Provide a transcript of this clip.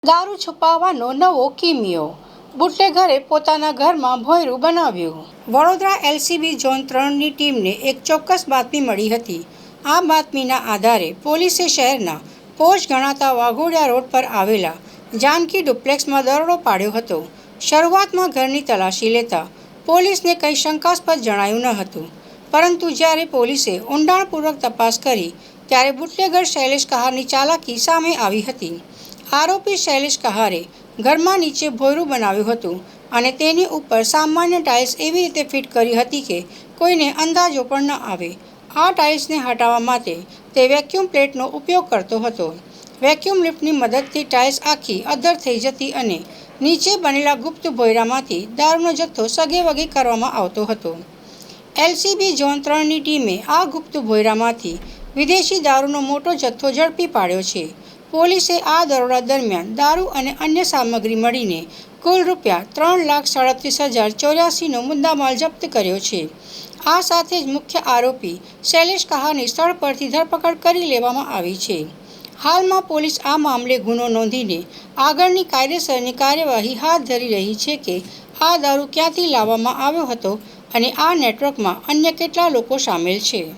દારૂ છુપાવવાનો નવો કિમિયો, બુટલેગરે પોતાના ઘરમાં ભોંયરું બનાવ્યું. વડોદરા એલસીબી ઝોન 3ની ટીમને એક ચોક્કસ બાતમી મળી હતી. આ બાતમીના આધારે પોલીસે શહેરના પોશ ગણાતા વાઘોડિયા રોડ પર આવેલા જાનકી ડુપ્લેક્સમાં દરોડો પાડ્યો હતો. શરૂઆતમાં ઘરની તલાશી લેતા પોલીસને કંઈ શંકાસ્પદ જણાયું ન હતું, પરંતુ જ્યારે પોલીસે ઊંડાણપૂર્વક તપાસ કરી ત્યારે બુટલેગર શૈલેષ કહારની ચાલાકી સામે આવી હતી. આરોપી શૈલેષ કહારે ઘરમાં નીચે ભોંયરું બનાવ્યું હતું અને તેની ઉપર સામાન્ય ટાઇલ્સ એવી રીતે ફિટ કરી હતી કે કોઈને અંદાજો પણ ન આવે. આ ટાઇલ્સને હટાવવા માટે તે વેક્યુમ પ્લેટનો ઉપયોગ કરતો હતો. વેક્યુમ લિફ્ટની મદદથી ટાઇલ્સ આખી અદ્ધર થઈ જતી અને નીચે બનેલા ગુપ્ત ભોંયરામાંથી દારૂનો જથ્થો સગેવગે કરવામાં આવતો હતો. એલસીબી ઝોન 3ની ટીમે આ ગુપ્ત ભોંયરામાંથી વિદેશી દારૂનો મોટો જથ્થો ઝડપી પાડ્યો છે. પોલીસે આ દરોડા દરમિયાન દારૂ અને અન્ય સામગ્રી મળીને કુલ ₹3,37,084નો મુદ્દામાલ જપ્ત કર્યો છે. આ સાથે જ મુખ્ય આરોપી શૈલેષ કહારની સ્થળ પરથી ધરપકડ કરી લેવામાં આવી છે. હાલમાં પોલીસ આ મામલે ગુનો નોંધીને આગળની કાયદેસરની કાર્યવાહી હાથ ધરી રહી છે કે આ દારૂ ક્યાંથી લાવવામાં આવ્યો હતો અને આ નેટવર્કમાં અન્ય કેટલા લોકો સામેલ છે.